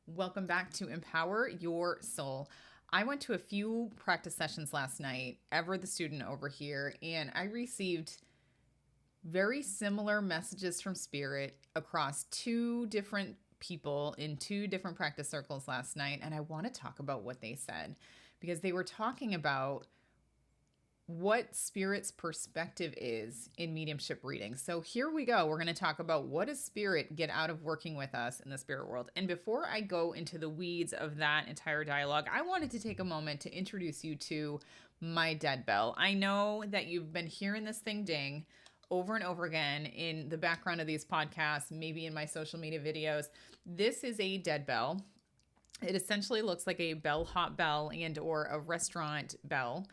Welcome back to Empower Your Soul. I went to a few practice sessions last night, Ever the student over here, and I received very similar messages from Spirit across two different people in two different practice circles last night. And I want to talk about what they said because they were talking about what Spirit's perspective is in mediumship readings. So here we go. We're going to talk about what does Spirit get out of working with us in the spirit world. And before I go into the weeds of that entire dialogue, I wanted to take a moment to introduce you to my dead bell. I know that you've been hearing this thing ding over and over again in the background of these podcasts, maybe in my social media videos. This is a dead bell. It essentially looks like a bellhop bell and or a restaurant bell.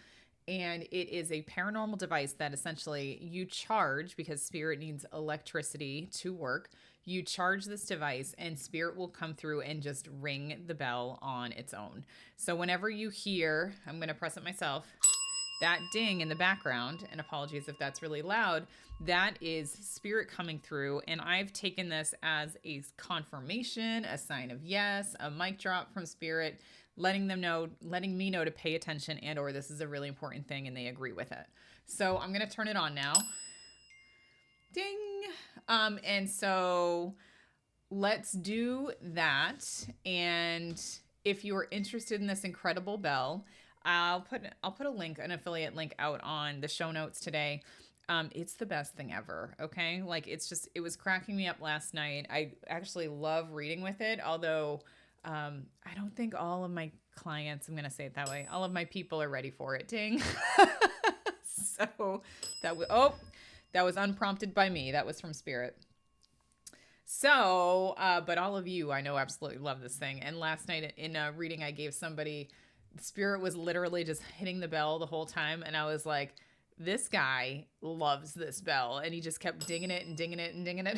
And it is a paranormal device that essentially you charge because Spirit needs electricity to work. You charge this device and Spirit will come through and just ring the bell on its own. So whenever you hear, I'm going to press it myself, that ding in the background, and apologies if that's really loud, that is Spirit coming through. And I've taken this as a confirmation, a sign of yes, a mic drop from Spirit, letting me know to pay attention and or this is a really important thing and they agree with it. So I'm going to turn it on now. Ding. And so let's do that. And if you are interested in this incredible bell, I'll put a link, an affiliate link out on the show notes today. It's the best thing ever. Okay. Like it was cracking me up last night. I actually love reading with it. Although, I don't think all of my clients, I'm going to say it that way, all of my people are ready for it. Ding. So that was unprompted by me. That was from Spirit. So, but all of you, I know, absolutely love this thing. And last night in a reading I gave somebody, Spirit was literally just hitting the bell the whole time. And I was like, this guy loves this bell. And he just kept dinging it and dinging it and dinging it.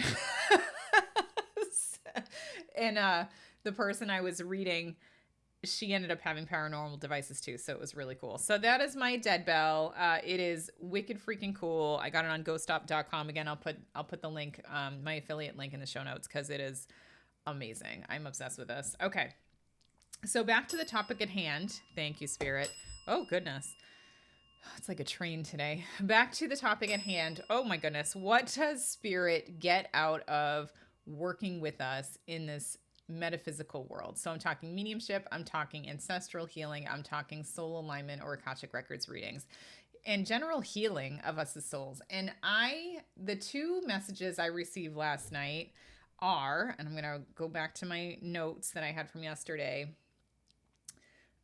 And, the person I was reading, she ended up having paranormal devices too. So it was really cool. So that is my dead bell. It is wicked freaking cool. I got it on ghoststop.com. Again, I'll put the link, my affiliate link in the show notes because it is amazing. I'm obsessed with this. Okay. So back to the topic at hand. Thank you, Spirit. Oh, goodness. It's like a train today. Back to the topic at hand. Oh, my goodness. What does Spirit get out of working with us in this metaphysical world? So I'm talking mediumship, I'm talking ancestral healing, I'm talking soul alignment or Akashic Records readings, and general healing of us as souls. And the two messages I received last night are, and I'm going to go back to my notes that I had from yesterday,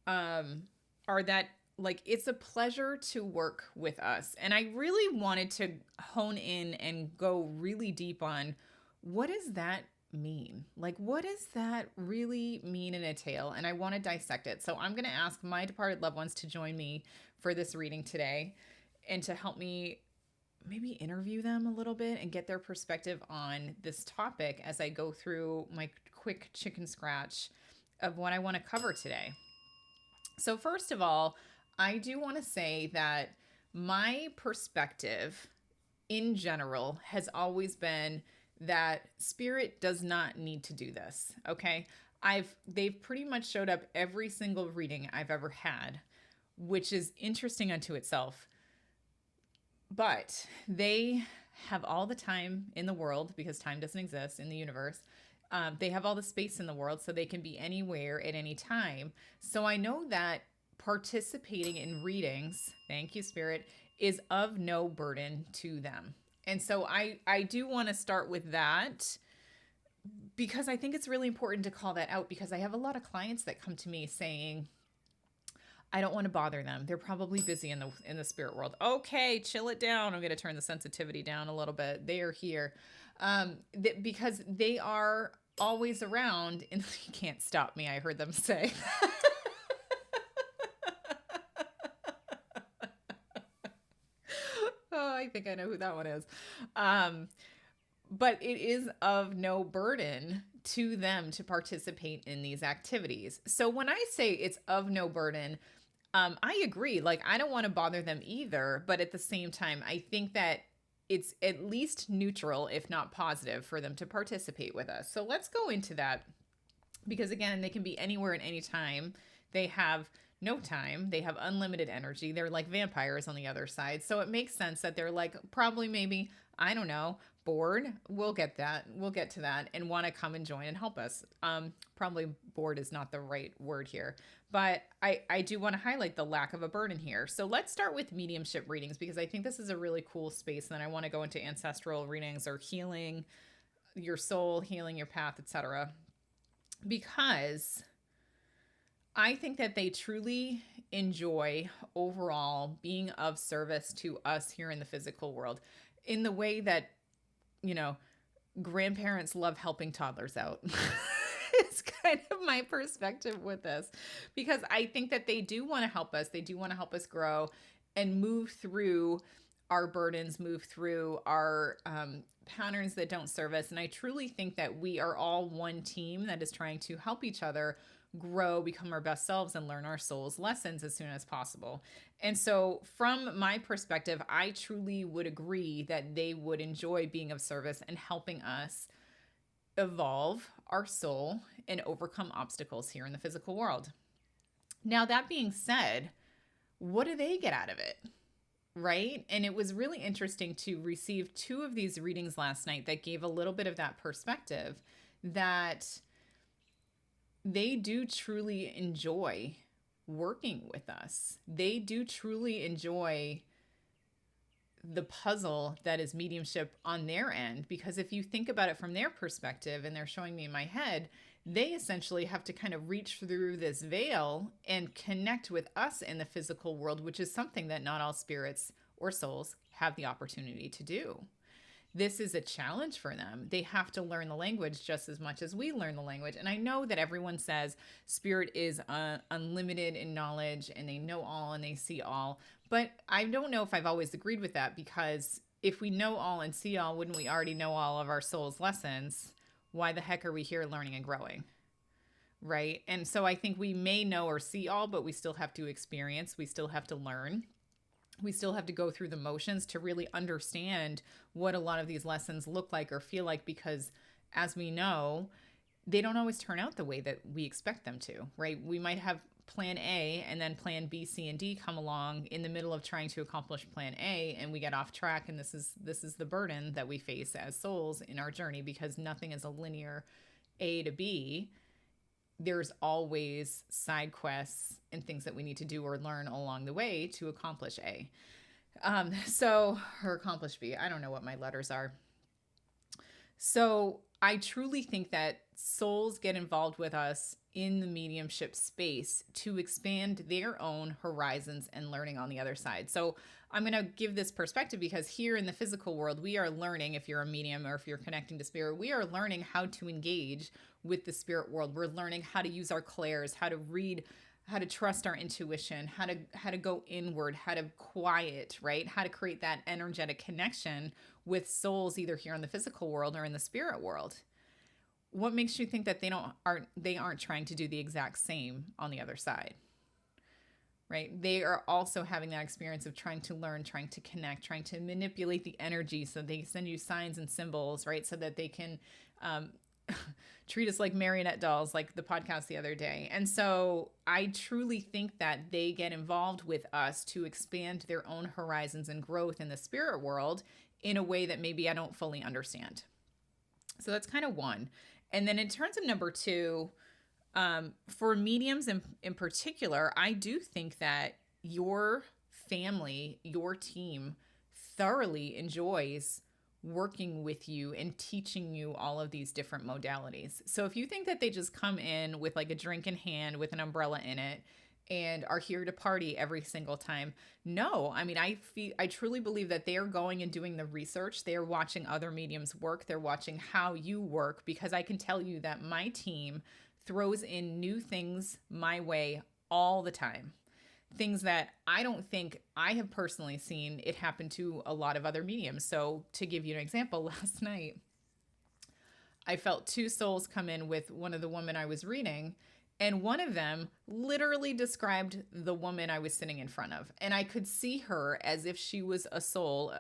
are that like it's a pleasure to work with us. And I really wanted to hone in and go really deep on what does that mean? Like, what does that really mean and entail? And I want to dissect it. So I'm going to ask my departed loved ones to join me for this reading today and to help me maybe interview them a little bit and get their perspective on this topic as I go through my quick chicken scratch of what I want to cover today. So first of all, I do want to say that my perspective in general has always been that Spirit does not need to do this. Okay. They've pretty much showed up every single reading I've ever had, which is interesting unto itself. But they have all the time in the world because time doesn't exist in the universe. They have all the space in the world so they can be anywhere at any time. So I know that participating in readings, thank you, Spirit, is of no burden to them. And so I do want to start with that because I think it's really important to call that out because I have a lot of clients that come to me saying, I don't want to bother them. They're probably busy in the spirit world. Okay, chill it down. I'm going to turn the sensitivity down a little bit. They are here because they are always around and you can't stop me. I heard them say. Oh, I think I know who that one is. But it is of no burden to them to participate in these activities. So when I say it's of no burden, I agree. Like, I don't want to bother them either. But at the same time, I think that it's at least neutral, if not positive, for them to participate with us. So let's go into that because again, they can be anywhere at any time. They have no time. They have unlimited energy. They're like vampires on the other side. So it makes sense that they're like probably maybe, I don't know, bored. We'll get that. We'll get to that and want to come and join and help us. Probably bored is not the right word here, but I do want to highlight the lack of a burden here. So let's start with mediumship readings because I think this is a really cool space. And then I want to go into ancestral readings or healing your soul, healing your path, etc. Because I think that they truly enjoy overall being of service to us here in the physical world in the way that, you know, grandparents love helping toddlers out. It's kind of my perspective with this because I think that they do want to help us. They do want to help us grow and move through our burdens, move through our patterns that don't serve us. And I truly think that we are all one team that is trying to help each other grow, become our best selves, and learn our soul's lessons as soon as possible. And so, from my perspective, I truly would agree that they would enjoy being of service and helping us evolve our soul and overcome obstacles here in the physical world. Now, that being said, what do they get out of it? Right? And it was really interesting to receive 2 of these readings last night that gave a little bit of that perspective that they do truly enjoy working with us. They do truly enjoy the puzzle that is mediumship on their end, because if you think about it from their perspective, and they're showing me in my head, they essentially have to kind of reach through this veil and connect with us in the physical world, which is something that not all spirits or souls have the opportunity to do. This is a challenge for them. They have to learn the language just as much as we learn the language. And I know that everyone says spirit is unlimited in knowledge and they know all and they see all. But I don't know if I've always agreed with that, because if we know all and see all, wouldn't we already know all of our soul's lessons? Why the heck are we here learning and growing? Right? And so I think we may know or see all, but we still have to experience. We still have to learn. We still have to go through the motions to really understand what a lot of these lessons look like or feel like, because as we know, they don't always turn out the way that we expect them to, right? We might have plan A and then plan B, C, and D come along in the middle of trying to accomplish plan A, and we get off track. And this is the burden that we face as souls in our journey, because nothing is a linear A to B. There's always side quests and things that we need to do or learn along the way to accomplish A. Or accomplish B. I don't know what my letters are. So I truly think that souls get involved with us in the mediumship space to expand their own horizons and learning on the other side. So I'm going to give this perspective because here in the physical world, we are learning, if you're a medium or if you're connecting to spirit, we are learning how to engage with the spirit world. We're learning how to use our clairs, how to read, how to trust our intuition, how to go inward, how to quiet, right? How to create that energetic connection with souls either here in the physical world or in the spirit world. What makes you think that they aren't trying to do the exact same on the other side? Right? They are also having that experience of trying to learn, trying to connect, trying to manipulate the energy. So they send you signs and symbols, right? So that they can treat us like marionette dolls, like the podcast the other day. And so I truly think that they get involved with us to expand their own horizons and growth in the spirit world in a way that maybe I don't fully understand. So that's kind of one. And then in terms of number 2, for mediums in particular, I do think that your family, your team thoroughly enjoys working with you and teaching you all of these different modalities. So if you think that they just come in with like a drink in hand with an umbrella in it and are here to party every single time, no. I mean, I truly believe that they are going and doing the research. They are watching other mediums work. They're watching how you work, because I can tell you that my team throws in new things my way all the time. Things that I don't think I have personally seen it happen to a lot of other mediums. So to give you an example, last night, I felt 2 souls come in with one of the women I was reading, And one of them literally described the woman I was sitting in front of. And I could see her as if she was a soul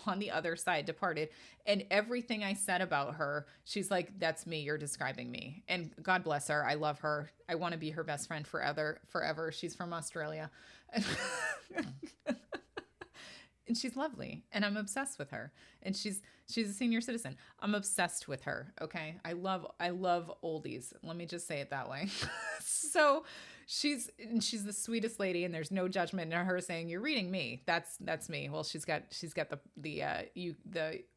on the other side, departed. And everything I said about her, she's like, that's me. You're describing me. And God bless her. I love her. I want to be her best friend forever. She's from Australia. And she's lovely, and I'm obsessed with her. And she's a senior citizen. I'm obsessed with her. Okay, I love oldies. Let me just say it that way. So she's the sweetest lady, and there's no judgment in her saying you're reading me. That's me. Well, she's got the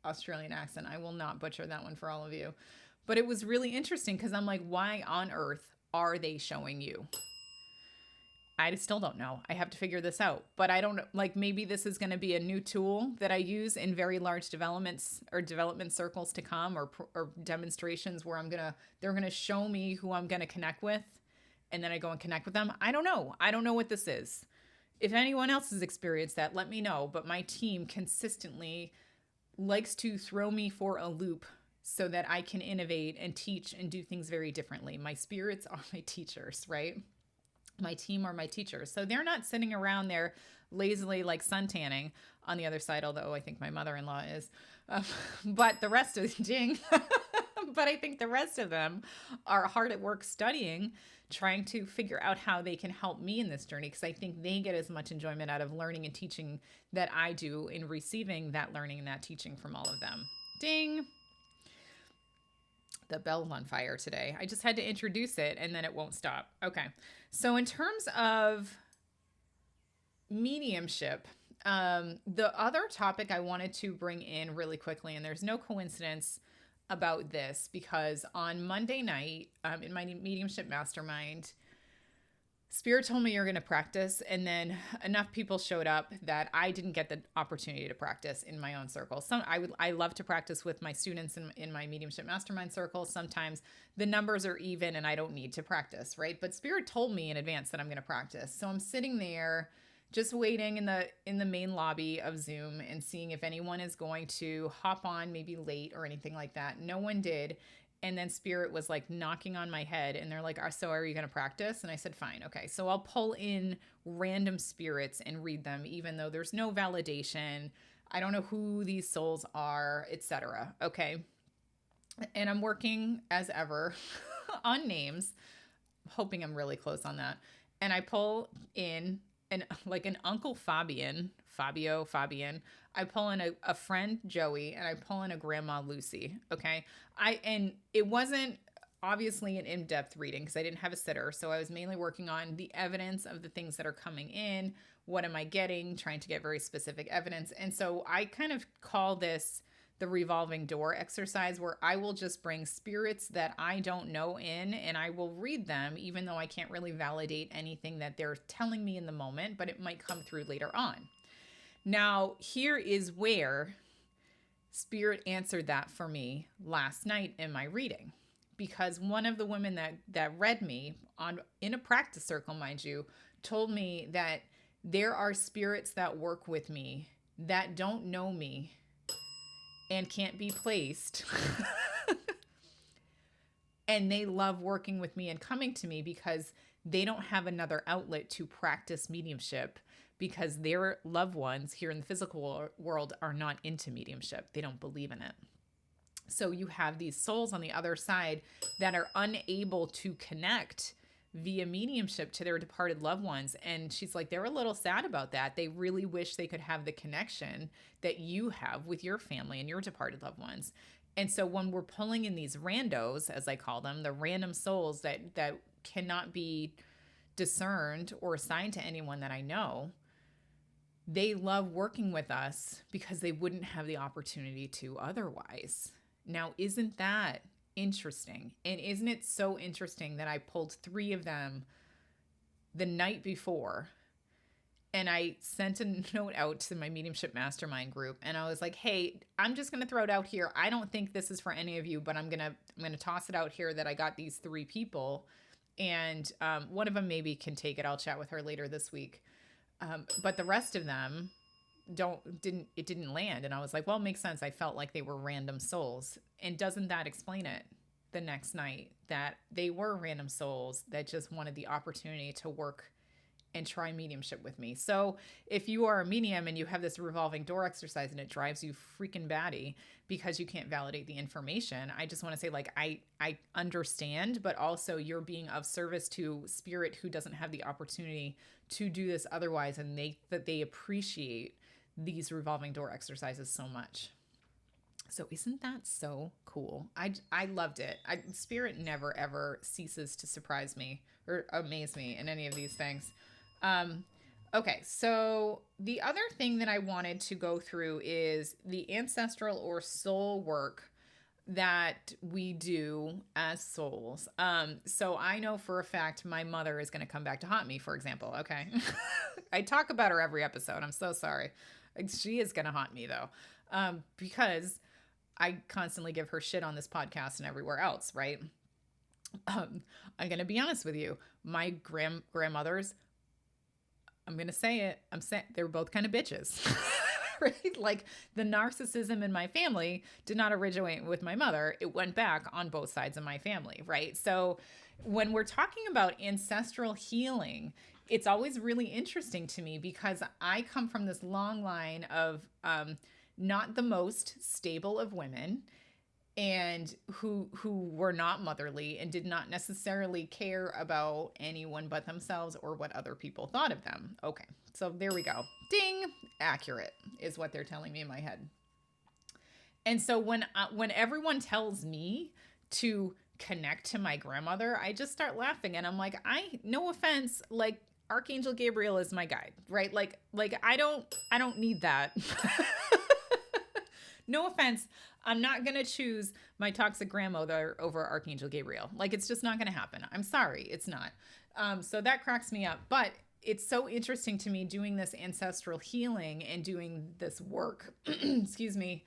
Australian accent. I will not butcher that one for all of you. But it was really interesting because I'm like, why on earth are they showing you? I still don't know. I have to figure this out. But I don't, like, maybe this is going to be a new tool that I use in very large developments or development circles to come, or demonstrations where they're going to show me who I'm going to connect with, and then I go and connect with them. I don't know. I don't know what this is. If anyone else has experienced that, let me know. But my team consistently likes to throw me for a loop so that I can innovate and teach and do things very differently. My spirits are my teachers, right? My team are my teachers. So they're not sitting around there lazily like suntanning on the other side, although I think my mother-in-law is. But the rest of Jing, but I think the rest of them are hard at work studying, trying to figure out how they can help me in this journey, because I think they get as much enjoyment out of learning and teaching that I do in receiving that learning and that teaching from all of them. Ding. The bell's on fire today. I just had to introduce it and then it won't stop. Okay. So in terms of mediumship, the other topic I wanted to bring in really quickly, and there's no coincidence about this, because on Monday night, in my mediumship mastermind, Spirit told me you're going to practice, and then enough people showed up that I didn't get the opportunity to practice in my own circle. I love to practice with my students in my mediumship mastermind circle. Sometimes the numbers are even and I don't need to practice, right? But Spirit told me in advance that I'm going to practice. So I'm sitting there just waiting in the main lobby of Zoom and seeing if anyone is going to hop on maybe late or anything like that. No one did. And then Spirit was like knocking on my head, and they're like, so are you going to practice? And I said, fine. Okay. So I'll pull in random spirits and read them, even though there's no validation. I don't know who these souls are, etc. Okay. And I'm working as ever on names, hoping I'm really close on that. And I pull in an Uncle Fabian. I pull in a friend, Joey, and I pull in a Grandma, Lucy. Okay. And it wasn't obviously an in-depth reading because I didn't have a sitter. So I was mainly working on the evidence of the things that are coming in. What am I getting? Trying to get very specific evidence. And so I kind of call this the revolving door exercise, where I will just bring spirits that I don't know in, and I will read them, even though I can't really validate anything that they're telling me in the moment, but it might come through later on. Now, here is where Spirit answered that for me last night in my reading, because one of the women that read me in a practice circle, mind you, told me that there are spirits that work with me that don't know me and can't be placed. And they love working with me and coming to me because they don't have another outlet to practice mediumship, because their loved ones here in the physical world are not into mediumship. They don't believe in it. So you have these souls on the other side that are unable to connect via mediumship to their departed loved ones. And she's like, they're a little sad about that. They really wish they could have the connection that you have with your family and your departed loved ones. And so when we're pulling in these randos, as I call them, the random souls that cannot be discerned or assigned to anyone that I know, they love working with us because they wouldn't have the opportunity to otherwise. Now, isn't that interesting? And isn't it so interesting that I pulled 3 of them the night before, and I sent a note out to my mediumship mastermind group, and I was like, hey, I'm just going to throw it out here. I don't think this is for any of you, but I'm going to toss it out here that I got these 3 people, and one of them maybe can take it. I'll chat with her later this week. But the rest of them didn't land. And I was like, well, it makes sense. I felt like they were random souls. And doesn't that explain it? the next night that they were random souls that just wanted the opportunity to work and try mediumship with me. So if you are a medium and you have this revolving door exercise and it drives you freaking batty because you can't validate the information, I just want to say, like, I understand, but also you're being of service to spirit who doesn't have the opportunity to do this otherwise, and they appreciate these revolving door exercises so much. So isn't that so cool? I loved it. Spirit never ever ceases to surprise me or amaze me in any of these things. Um, okay, so the other thing that I wanted to go through is the ancestral or soul work that we do as souls. So I know for a fact my mother is going to come back to haunt me, for example. Okay. I talk about her every episode. I'm so sorry. She is going to haunt me though. Because I constantly give her shit on this podcast and everywhere else, right? I'm going to be honest with you. My grandmothers, I'm going to say it. I'm saying they're both kind of bitches, right? Like the narcissism in my family did not originate with my mother. It went back on both sides of my family, right? So when we're talking about ancestral healing, it's always really interesting to me because I come from this long line of not the most stable of women, and who were not motherly and did not necessarily care about anyone but themselves or what other people thought of them. Okay, so there we go. Ding, accurate is what they're telling me in my head. And so when everyone tells me to connect to my grandmother, I just start laughing and I'm like, no offense, like Archangel Gabriel is my guide, right? Like I don't need that. No offense, I'm not going to choose my toxic grandmother over Archangel Gabriel. Like, it's just not going to happen. I'm sorry, it's not. So that cracks me up. But it's so interesting to me doing this ancestral healing and doing this work, excuse me,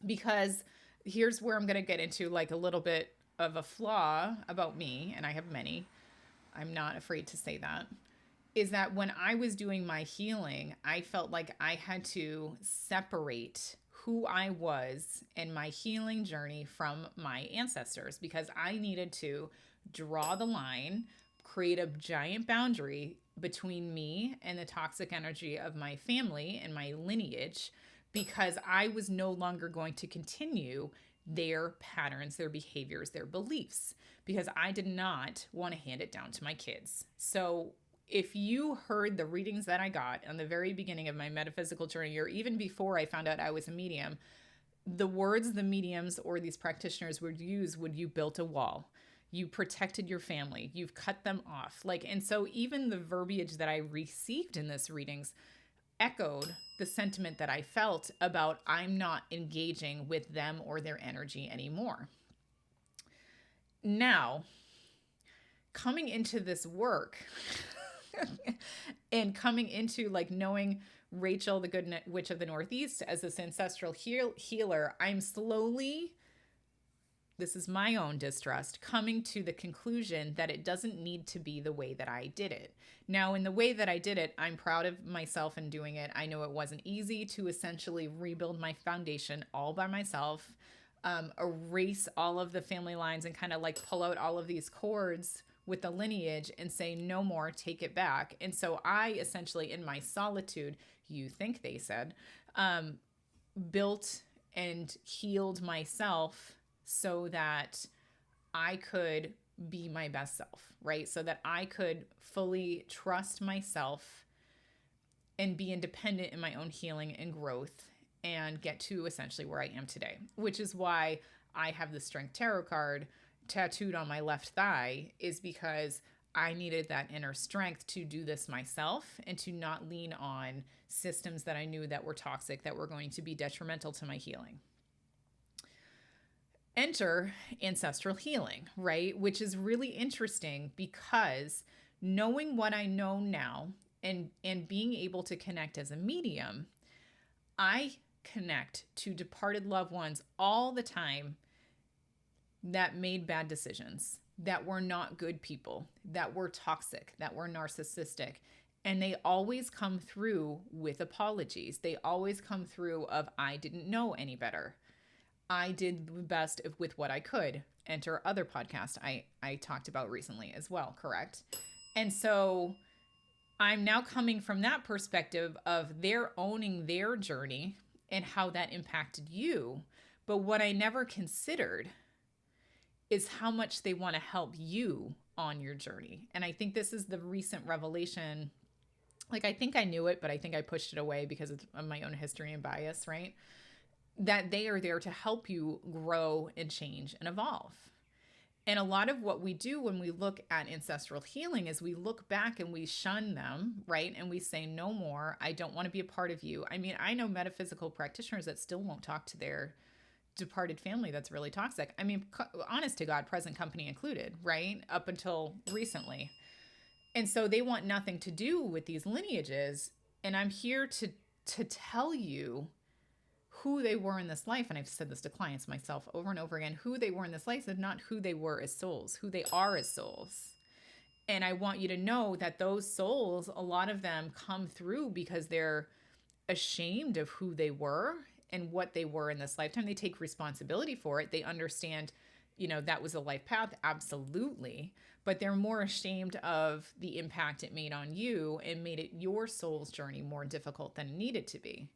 because here's where I'm going to get into like a little bit of a flaw about me, and I have many. I'm not afraid to say that. Is that when I was doing my healing, I felt like I had to separate who I was and my healing journey from my ancestors because I needed to draw the line, create a giant boundary between me and the toxic energy of my family and my lineage because I was no longer going to continue their patterns, their behaviors, their beliefs, because I did not want to hand it down to my kids. So if you heard the readings that I got on the very beginning of my metaphysical journey, or even before I found out I was a medium, the words the mediums or these practitioners would use would you built a wall. You protected your family. You've cut them off. And so even the verbiage that I received in this readings echoed the sentiment that I felt about I'm not engaging with them or their energy anymore. Now, coming into this work, and coming into like knowing Rachel, the good witch of the Northeast, as this ancestral healer, I'm slowly, this is my own distrust, coming to the conclusion that it doesn't need to be the way that I did it. Now, in the way that I did it, I'm proud of myself in doing it. I know it wasn't easy to essentially rebuild my foundation all by myself, erase all of the family lines and kind of like pull out all of these cords with the lineage and say, no more, take it back. And so I essentially, in my solitude, you think they said, built and healed myself so that I could be my best self, right? So that I could fully trust myself and be independent in my own healing and growth and get to essentially where I am today, which is why I have the Strength Tarot card tattooed on my left thigh, is because I needed that inner strength to do this myself and to not lean on systems that I knew that were toxic, that were going to be detrimental to my healing. Enter ancestral healing, right? Which is really interesting because knowing what I know now and being able to connect as a medium, I connect to departed loved ones all the time that made bad decisions, that were not good people, that were toxic, that were narcissistic. And they always come through with apologies. They always come through of, I didn't know any better. I did the best with what I could. Enter other podcast I talked about recently as well, correct? And so I'm now coming from that perspective of their owning their journey and how that impacted you. But what I never considered is how much they want to help you on your journey. And I think this is the recent revelation. Like, I think I knew it, but I think I pushed it away because of my own history and bias, right? That they are there to help you grow and change and evolve. And a lot of what we do when we look at ancestral healing is we look back and we shun them, right? And we say, no more. I don't want to be a part of you. I mean, I know metaphysical practitioners that still won't talk to their departed family that's really toxic. I mean, honest to God, present company included, right? Up until recently. And so they want nothing to do with these lineages. And I'm here to tell you who they were in this life. And I've said this to clients myself over and over again, who they were in this life and not who they were as souls, who they are as souls. And I want you to know that those souls, a lot of them come through because they're ashamed of who they were and what they were in this lifetime. They take responsibility for it. They understand, that was a life path. Absolutely. But they're more ashamed of the impact it made on you and made it your soul's journey more difficult than it needed to be.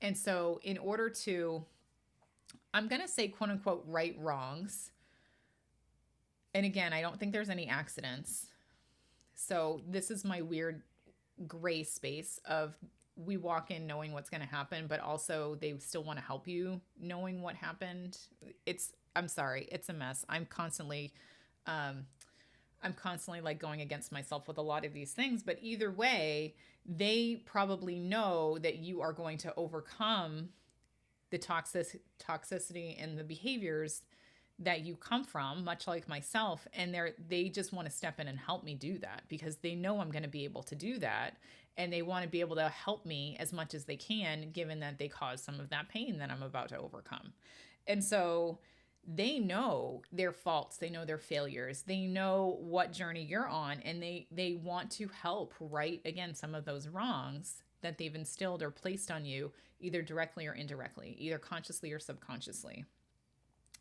And so in order to, I'm going to say, quote unquote, right wrongs. And again, I don't think there's any accidents. So this is my weird gray space of we walk in knowing what's going to happen, but also they still want to help you knowing what happened. I'm sorry, it's a mess. I'm constantly like going against myself with a lot of these things, but either way, they probably know that you are going to overcome the toxicity and the behaviors that you come from, much like myself. And they just want to step in and help me do that because they know I'm going to be able to do that. And they want to be able to help me as much as they can, given that they caused some of that pain that I'm about to overcome. And so they know their faults, they know their failures, they know what journey you're on, and they want to help right again some of those wrongs that they've instilled or placed on you, either directly or indirectly, either consciously or subconsciously,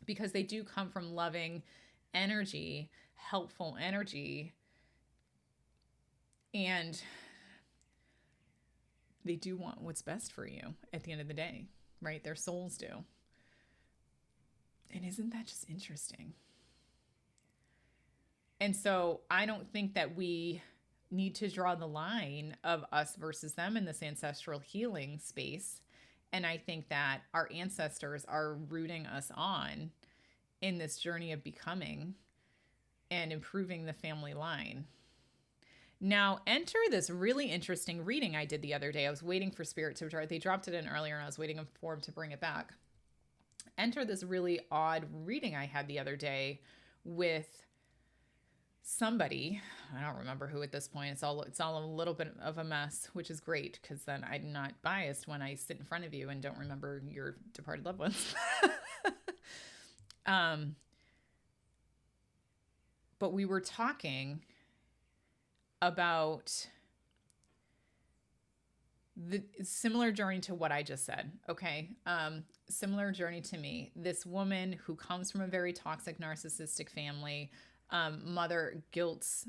because they do come from loving energy, helpful energy, and they do want what's best for you at the end of the day, right? Their souls do. And isn't that just interesting? And so I don't think that we need to draw the line of us versus them in this ancestral healing space. And I think that our ancestors are rooting us on in this journey of becoming and improving the family line. Now, enter this really interesting reading I did the other day. I was waiting for Spirit to draw. They dropped it in earlier and I was waiting for them to bring it back. Enter this really odd reading I had the other day with somebody. I don't remember who at this point. It's all a little bit of a mess, which is great because then I'm not biased when I sit in front of you and don't remember your departed loved ones. But we were talking about the similar journey to what I just said. Okay. Similar journey to me. This woman who comes from a very toxic, narcissistic family, mother guilts,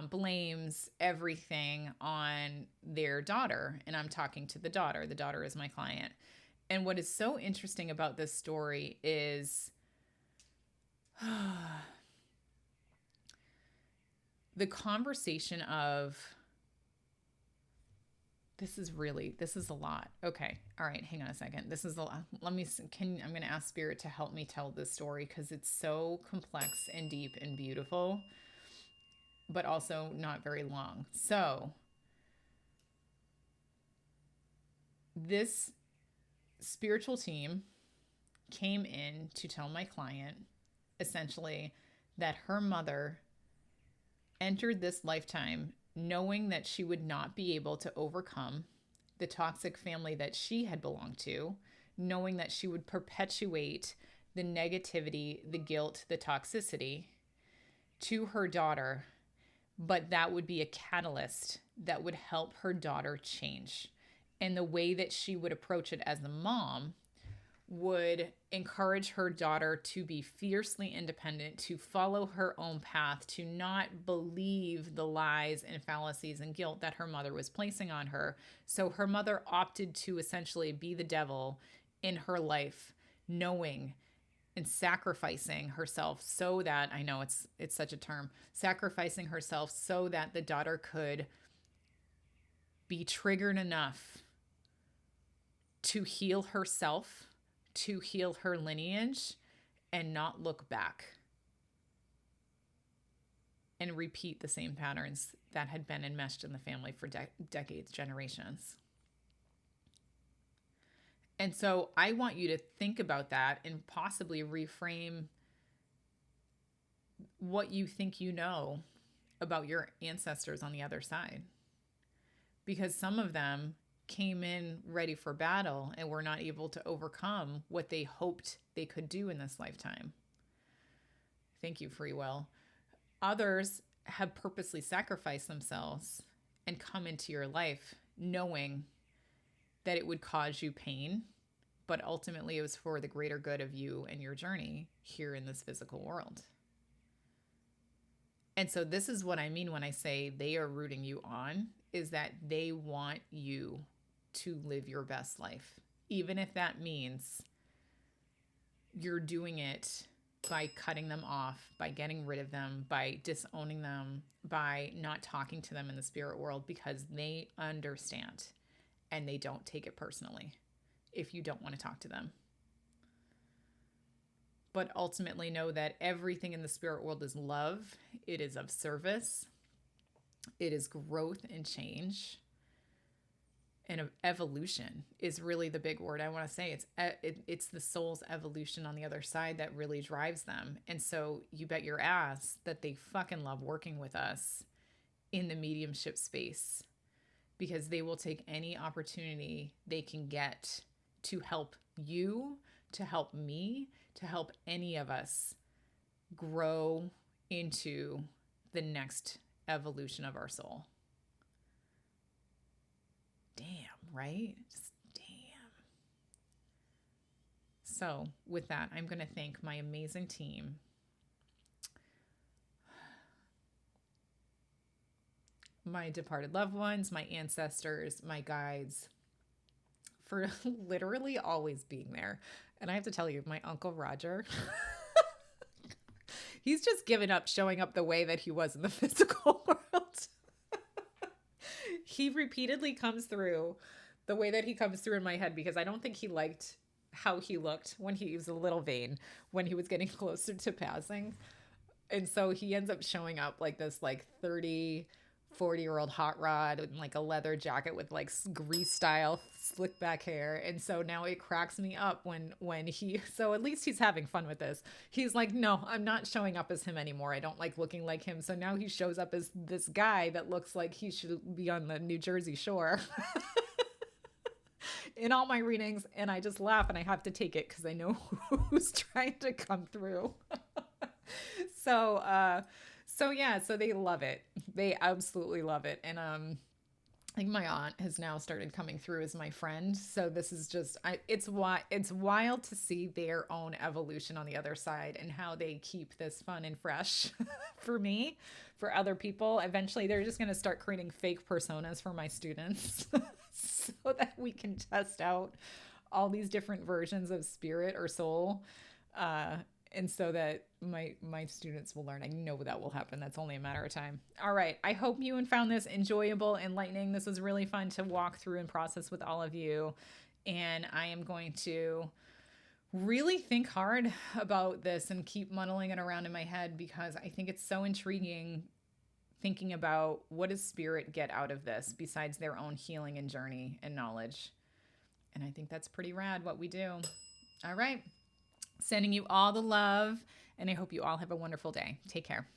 blames everything on their daughter. And I'm talking to the daughter. The daughter is my client. And what is so interesting about this story is the conversation of, this is a lot. Okay. All right. Hang on a second. This is a lot. I'm going to ask Spirit to help me tell this story because it's so complex and deep and beautiful, but also not very long. So this spiritual team came in to tell my client essentially that her mother entered this lifetime knowing that she would not be able to overcome the toxic family that she had belonged to, knowing that she would perpetuate the negativity, the guilt, the toxicity to her daughter, but that would be a catalyst that would help her daughter change. And the way that she would approach it as a mom would encourage her daughter to be fiercely independent, to follow her own path, to not believe the lies and fallacies and guilt that her mother was placing on her. So her mother opted to essentially be the devil in her life, knowing and sacrificing herself so that, I know it's such a term, sacrificing herself so that the daughter could be triggered enough to heal herself, to heal her lineage, and not look back and repeat the same patterns that had been enmeshed in the family for decades, generations. And so I want you to think about that and possibly reframe what you think you know about your ancestors on the other side. Because some of them came in ready for battle and were not able to overcome what they hoped they could do in this lifetime. Thank you, free will. Others have purposely sacrificed themselves and come into your life knowing that it would cause you pain, but ultimately it was for the greater good of you and your journey here in this physical world. And so this is what I mean when I say they are rooting you on, is that they want you to live your best life, even if that means you're doing it by cutting them off, by getting rid of them, by disowning them, by not talking to them in the spirit world, because they understand and they don't take it personally if you don't want to talk to them. But ultimately know that everything in the spirit world is love. It is of service. It is growth and change. And evolution is really the big word I want to say. It's the soul's evolution on the other side that really drives them. And so you bet your ass that they fucking love working with us in the mediumship space, because they will take any opportunity they can get to help you, to help me, to help any of us grow into the next evolution of our soul. Damn, right? Just damn. So with that, I'm going to thank my amazing team. My departed loved ones, my ancestors, my guides, for literally always being there. And I have to tell you, my Uncle Roger, he's just given up showing up the way that he was in the physical world. He repeatedly comes through the way that he comes through in my head, because I don't think he liked how he looked when he was a little vain, when he was getting closer to passing. And so he ends up showing up like this, like 40-year-old hot rod and like a leather jacket with like grease style slick back hair. And so now it cracks me up when he, so at least he's having fun with this. He's like, no, I'm not showing up as him anymore. I don't like looking like him. So now he shows up as this guy that looks like he should be on the New Jersey shore in all my readings. And I just laugh and I have to take it because I know who's trying to come through. So they love it. They absolutely love it. And I think my aunt has now started coming through as my friend. So this is just, it's wild to see their own evolution on the other side and how they keep this fun and fresh for me, for other people. Eventually, they're just going to start creating fake personas for my students so that we can test out all these different versions of spirit or soul. And so that my students will learn. I know that will happen. That's only a matter of time. All right. I hope you found this enjoyable, enlightening. This was really fun to walk through and process with all of you. And I am going to really think hard about this and keep muddling it around in my head, because I think it's so intriguing thinking about, what does spirit get out of this besides their own healing and journey and knowledge? And I think that's pretty rad what we do. All right. Sending you all the love, and I hope you all have a wonderful day. Take care.